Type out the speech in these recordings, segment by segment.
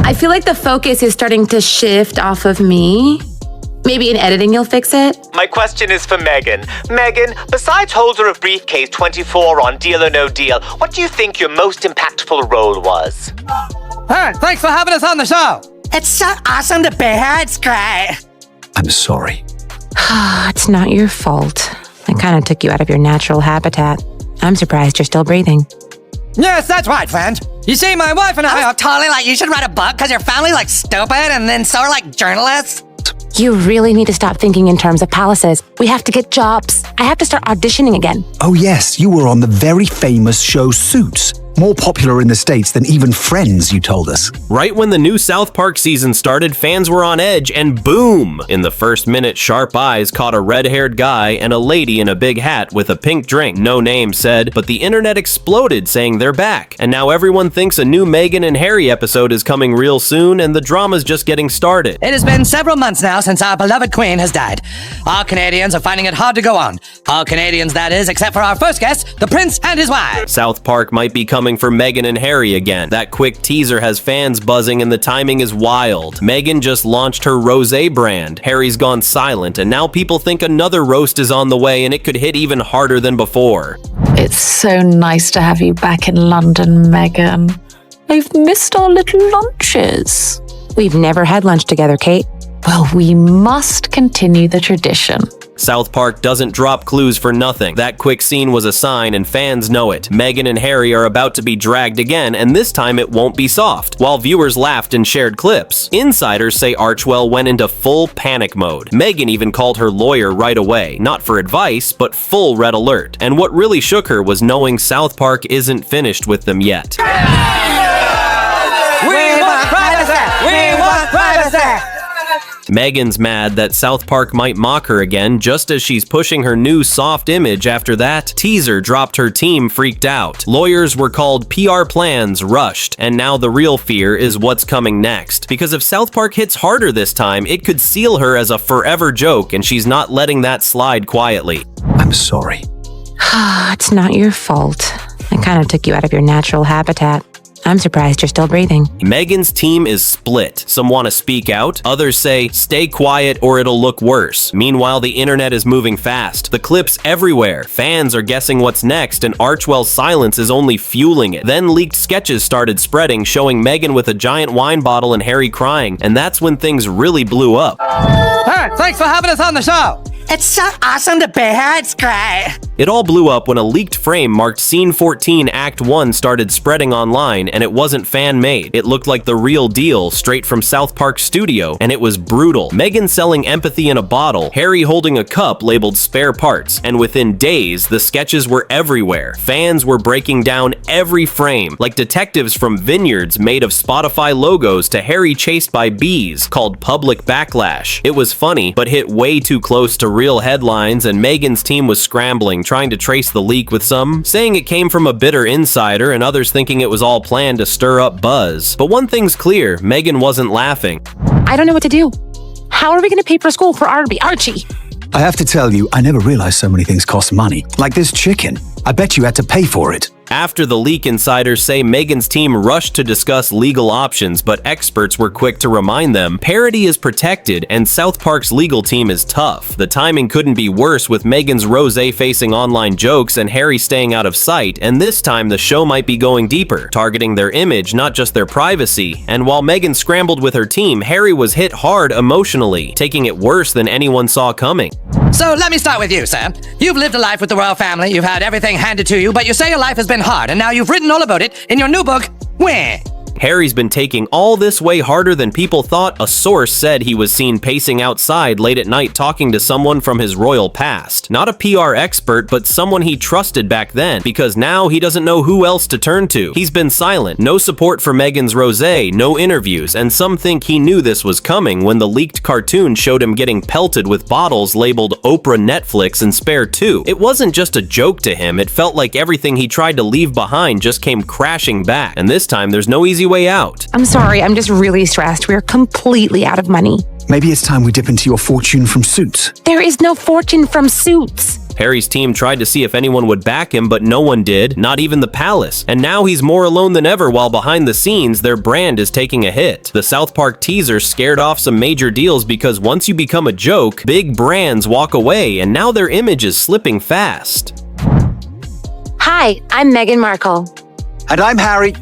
I feel like the focus is starting to shift off of me. Maybe in editing you'll fix it. My question is for Meghan. Meghan, besides holder of briefcase 24 on Deal or No Deal, what do you think your most impactful role was? Hey, thanks for having us on the show. It's so awesome to be here. It's great. I'm sorry. It's not your fault. I kind of took you out of your natural habitat. I'm surprised you're still breathing. Yes, that's right, friend. You see, my wife and I I are... was totally like, you should write a book because your family's like stupid and then so are like journalists. You really need to stop thinking in terms of palaces. We have to get jobs. I have to start auditioning again. Oh yes, you were on the very famous show Suits. More popular in the States than even Friends, you told us. Right when the new South Park season started, fans were on edge, and boom! In the first minute, sharp eyes caught a red-haired guy and a lady in a big hat with a pink drink, no name said, but the internet exploded saying they're back. And now everyone thinks a new Meghan and Harry episode is coming real soon, and the drama's just getting started. It has been several months now since our beloved queen has died. All Canadians are finding it hard to go on. All Canadians, that is, except for our first guest, the prince and his wife. South Park might be coming for Meghan and Harry again. That quick teaser has fans buzzing and the timing is wild. Meghan just launched her rosé brand. Harry's gone silent and now people think another roast is on the way and it could hit even harder than before. It's so nice to have you back in London, Meghan. I've missed our little lunches. We've never had lunch together, Kate. Well, we must continue the tradition. South Park doesn't drop clues for nothing. That quick scene was a sign and fans know it. Meghan and Harry are about to be dragged again, and this time it won't be soft, while viewers laughed and shared clips. Insiders say Archewell went into full panic mode. Meghan even called her lawyer right away, not for advice, but full red alert. And what really shook her was knowing South Park isn't finished with them yet. We want privacy! We want privacy! Meghan's mad that South Park might mock her again just as she's pushing her new soft image after that teaser dropped. Her team freaked out. Lawyers were called, PR plans rushed, and now the real fear is what's coming next. Because if South Park hits harder this time, it could seal her as a forever joke, and she's not letting that slide quietly. I'm sorry. It's not your fault. I kind of took you out of your natural habitat. I'm surprised you're still breathing. Meghan's team is split. Some want to speak out, others say, stay quiet or it'll look worse. Meanwhile, the internet is moving fast. The clips everywhere. Fans are guessing what's next, and Archewell's silence is only fueling it. Then leaked sketches started spreading, showing Meghan with a giant wine bottle and Harry crying, and that's when things really blew up. Hey, thanks for having us on the show. It's so awesome to be here. It's great. It all blew up when a leaked frame marked Scene 14 Act 1 started spreading online, and it wasn't fan-made. It looked like the real deal, straight from South Park studio, and it was brutal. Meghan selling empathy in a bottle, Harry holding a cup labeled spare parts, and within days, the sketches were everywhere. Fans were breaking down every frame, like detectives from vineyards made of Spotify logos to Harry chased by bees, called public backlash. It was funny, but hit way too close to real headlines, and Meghan's team was scrambling, trying to trace the leak, with some saying it came from a bitter insider and others thinking it was all planned to stir up buzz. But one thing's clear, Meghan wasn't laughing. I don't know what to do. How are we going to pay for school for Archie? I have to tell you, I never realized so many things cost money. Like this chicken. I bet you had to pay for it. After the leak, insiders say Meghan's team rushed to discuss legal options, but experts were quick to remind them parody is protected and South Park's legal team is tough. The timing couldn't be worse, with Meghan's rosé facing online jokes and Harry staying out of sight, and this time the show might be going deeper, targeting their image, not just their privacy. And while Meghan scrambled with her team, Harry was hit hard emotionally, taking it worse than anyone saw coming. So let me start with you, Sam. You've lived a life with the royal family, you've had everything handed to you, but you say your life has been hard, and now you've written all about it in your new book, Where? Harry's been taking all this way harder than people thought. A source said he was seen pacing outside late at night talking to someone from his royal past. Not a PR expert, but someone he trusted back then, because now he doesn't know who else to turn to. He's been silent, no support for Meghan's rosé, no interviews, and some think he knew this was coming when the leaked cartoon showed him getting pelted with bottles labeled Oprah, Netflix, and Spare 2. It wasn't just a joke to him, it felt like everything he tried to leave behind just came crashing back, and this time there's no easy way out. I'm sorry, I'm just really stressed. We're completely out of money. Maybe it's time we dip into your fortune from Suits. There is no fortune from Suits. Harry's team tried to see if anyone would back him, but no one did, not even the palace. And now he's more alone than ever, while behind the scenes, their brand is taking a hit. The South Park teaser scared off some major deals because once you become a joke, big brands walk away, and now their image is slipping fast. Hi, I'm Meghan Markle, And I'm Harry.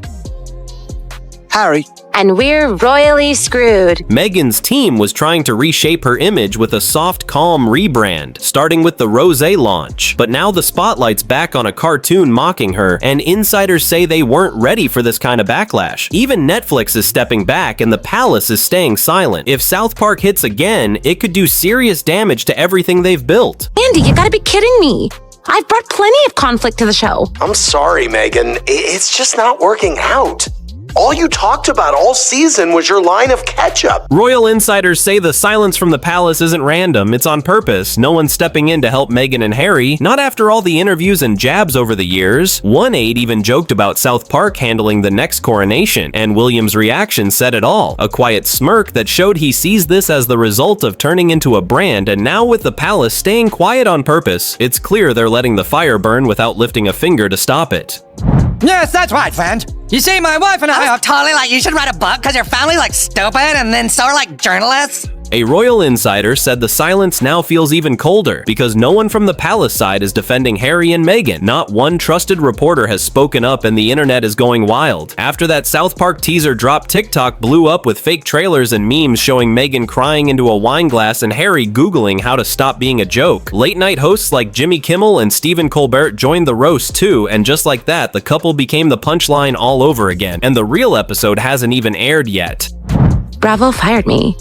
Harry. and we're royally screwed. Meghan's team was trying to reshape her image with a soft, calm rebrand, starting with the rosé launch. But now the spotlight's back on a cartoon mocking her, and insiders say they weren't ready for this kind of backlash. Even Netflix is stepping back, and the palace is staying silent. If South Park hits again, it could do serious damage to everything they've built. Andy, you gotta be kidding me. I've brought plenty of conflict to the show. I'm sorry, Meghan. It's just not working out. All you talked about all season was your line of ketchup. Royal insiders say the silence from the palace isn't random, it's on purpose. No one's stepping in to help Meghan and Harry, not after all the interviews and jabs over the years. One aide even joked about South Park handling the next coronation, and William's reaction said it all. A quiet smirk that showed he sees this as the result of turning into a brand, and now with the palace staying quiet on purpose, it's clear they're letting the fire burn without lifting a finger to stop it. Yes, that's right, friend. You see, my wife and I are Totally like you should write a book because your family's like stupid and then so are like journalists. A royal insider said the silence now feels even colder because no one from the palace side is defending Harry and Meghan. Not one trusted reporter has spoken up, and the internet is going wild. After that South Park teaser dropped, TikTok blew up with fake trailers and memes showing Meghan crying into a wine glass and Harry Googling how to stop being a joke. Late night hosts like Jimmy Kimmel and Stephen Colbert joined the roast too, and just like that, the couple became the punchline all over again. And the real episode hasn't even aired yet. Bravo fired me.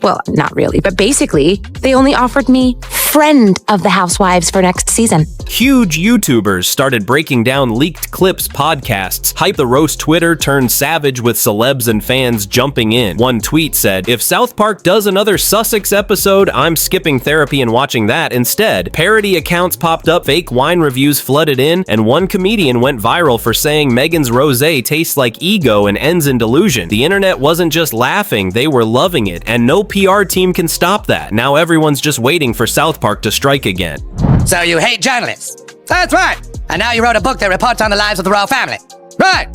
Well, not really, but basically, they only offered me friend of the housewives for next season. Huge YouTubers started breaking down leaked clips podcasts. Hype the Roast Twitter turned savage with celebs and fans jumping in. One tweet said, "If South Park does another Sussex episode, I'm skipping therapy and watching that instead." Parody accounts popped up, fake wine reviews flooded in, and one comedian went viral for saying Meghan's rosé tastes like ego and ends in delusion. The internet wasn't just laughing, they were loving it, and no PR team can stop that. Now everyone's just waiting for South Park to strike again. So you hate journalists. That's right. And now you wrote a book that reports on the lives of the royal family. Right.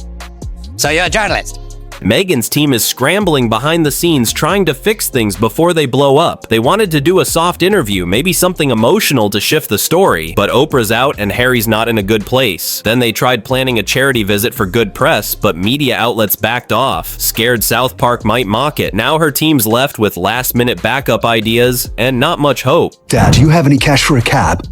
So you're a journalist. Meghan's team is scrambling behind the scenes trying to fix things before they blow up. They wanted to do a soft interview, maybe something emotional to shift the story, but Oprah's out and Harry's not in a good place. Then they tried planning a charity visit for good press, but media outlets backed off, scared South Park might mock it. Now her team's left with last-minute backup ideas and not much hope. Dad, do you have any cash for a cab?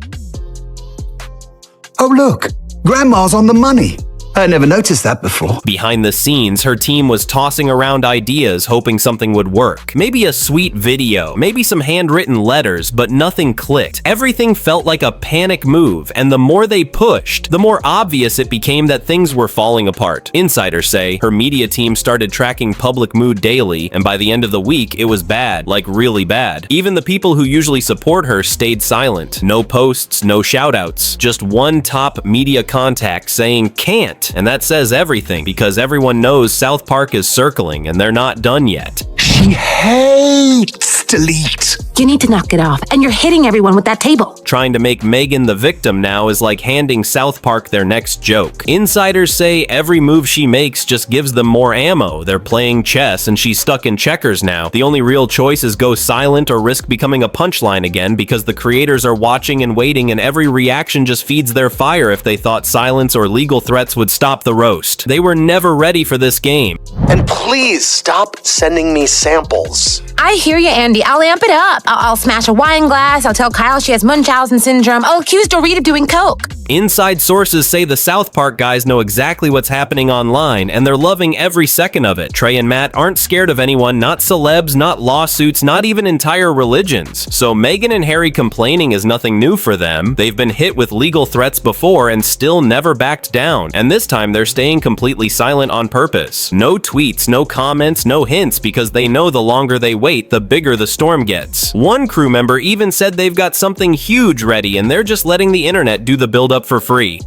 Oh, look. Grandma's on the money. I never noticed that before. Behind the scenes, her team was tossing around ideas, hoping something would work. Maybe a sweet video, maybe some handwritten letters, but nothing clicked. Everything felt like a panic move, and the more they pushed, the more obvious it became that things were falling apart. Insiders say her media team started tracking public mood daily, and by the end of the week, it was bad, like really bad. Even the people who usually support her stayed silent. No posts, no shoutouts. Just one top media contact saying can't. And that says everything, because everyone knows South Park is circling and they're not done yet. She hates delete. You need to knock it off, and you're hitting everyone with that table. Trying to make Meghan the victim now is like handing South Park their next joke. Insiders say every move she makes just gives them more ammo. They're playing chess and she's stuck in checkers now. The only real choice is go silent or risk becoming a punchline again, because the creators are watching and waiting, and every reaction just feeds their fire if they thought silence or legal threats would stop the roast. They were never ready for this game. And please stop sending me samples. I hear you, Andy. I'll amp it up. I'll smash a wine glass. I'll tell Kyle she has Munchausen syndrome. I'll accuse Dorit of doing coke. Inside sources say the South Park guys know exactly what's happening online, and they're loving every second of it. Trey and Matt aren't scared of anyone, not celebs, not lawsuits, not even entire religions. So Meghan and Harry complaining is nothing new for them. They've been hit with legal threats before and still never backed down. And this time they're staying completely silent on purpose. No tweets, no comments, no hints, because they know the longer they wait, the bigger the storm gets. One crew member even said they've got something huge ready, and they're just letting the internet do the build-up for free.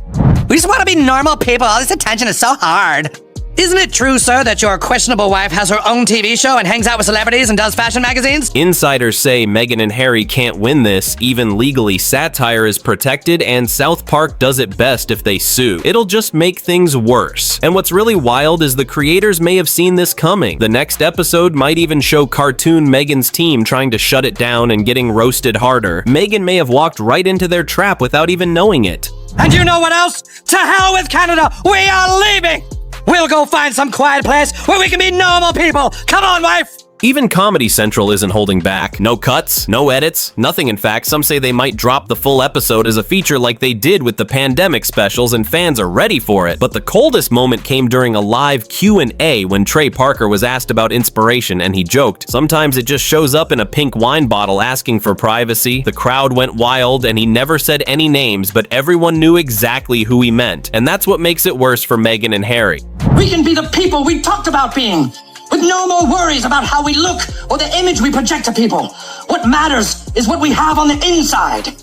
We just want to be normal people. All this attention is so hard. Isn't it true, sir, that your questionable wife has her own TV show and hangs out with celebrities and does fashion magazines? Insiders say Meghan and Harry can't win this. Even legally, satire is protected, and South Park does it best if they sue. It'll just make things worse. And what's really wild is the creators may have seen this coming. The next episode might even show cartoon Meghan's team trying to shut it down and getting roasted harder. Meghan may have walked right into their trap without even knowing it. And you know what else? To hell with Canada! We are leaving! We'll go find some quiet place where we can be normal people! Come on, wife! Even Comedy Central isn't holding back. No cuts, no edits, nothing. In fact, some say they might drop the full episode as a feature like they did with the pandemic specials, and fans are ready for it. But the coldest moment came during a live Q&A when Trey Parker was asked about inspiration, and he joked, "Sometimes it just shows up in a pink wine bottle asking for privacy." The crowd went wild, and he never said any names, but everyone knew exactly who he meant. And that's what makes it worse for Meghan and Harry. We can be the people we talked about being, with no more worries about how we look or the image we project to people. What matters is what we have on the inside.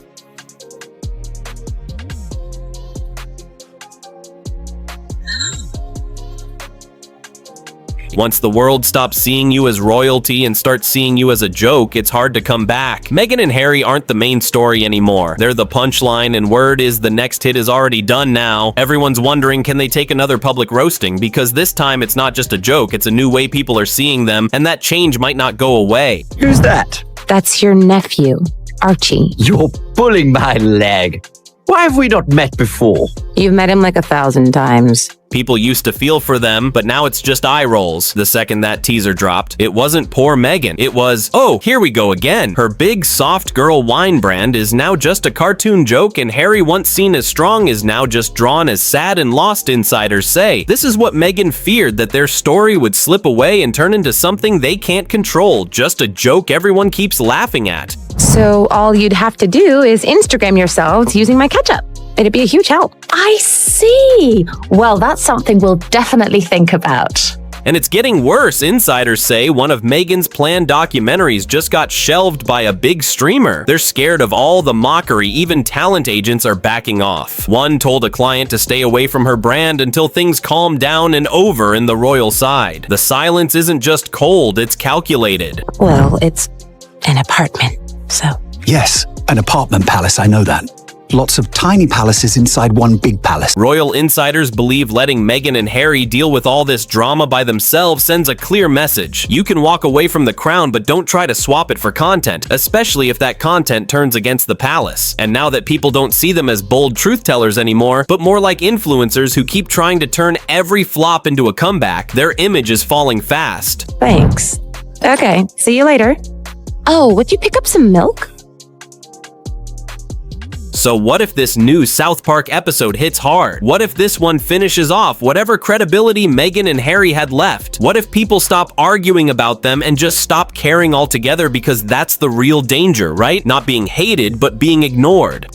Once the world stops seeing you as royalty and starts seeing you as a joke, it's hard to come back. Meghan and Harry aren't the main story anymore. They're the punchline, and word is the next hit is already done now. Everyone's wondering, can they take another public roasting? Because this time it's not just a joke, it's a new way people are seeing them, and that change might not go away. Who's that? That's your nephew, Archie. You're pulling my leg. Why have we not met before? You've met him like 1,000 times. People used to feel for them, but now it's just eye rolls. The second that teaser dropped, it wasn't poor Meghan. It was, oh, here we go again. Her big soft girl wine brand is now just a cartoon joke, and Harry, once seen as strong, is now just drawn as sad and lost, insiders say. This is what Meghan feared, that their story would slip away and turn into something they can't control, just a joke everyone keeps laughing at. So all you'd have to do is Instagram yourselves using my ketchup. It'd be a huge help. I see. Well, that's something we'll definitely think about. And it's getting worse. Insiders say one of Meghan's planned documentaries just got shelved by a big streamer. They're scared of all the mockery. Even talent agents are backing off. One told a client to stay away from her brand until things calm down and over in the royal side. The silence isn't just cold, it's calculated. Well, it's an apartment, so. Yes, an apartment palace, I know that. Lots of tiny palaces inside one big palace. Royal insiders believe letting Meghan and Harry deal with all this drama by themselves sends a clear message. You can walk away from the crown, but don't try to swap it for content, especially if that content turns against the palace. And now that people don't see them as bold truth tellers anymore, but more like influencers who keep trying to turn every flop into a comeback, their image is falling fast. Thanks. Okay, see you later. Oh, would you pick up some milk? So what if this new South Park episode hits hard? What if this one finishes off whatever credibility Meghan and Harry had left? What if people stop arguing about them and just stop caring altogether, because that's the real danger, right? Not being hated, but being ignored.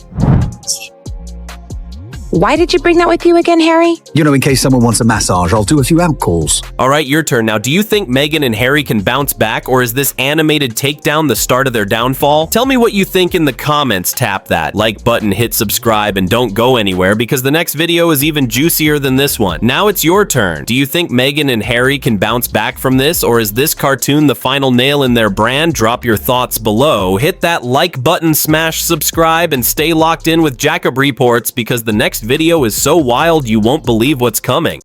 Why did you bring that with you again, Harry? You know, in case someone wants a massage, I'll do a few out calls. All right, your turn. Now, do you think Meghan and Harry can bounce back, or is this animated takedown the start of their downfall? Tell me what you think in the comments. Tap that like button, hit subscribe, and don't go anywhere, because the next video is even juicier than this one. Now it's your turn. Do you think Meghan and Harry can bounce back from this, or is this cartoon the final nail in their brand? Drop your thoughts below. Hit that like button, smash subscribe, and stay locked in with 𝐃𝐢𝐬𝐿 Reports, because the next video is so wild you won't believe what's coming.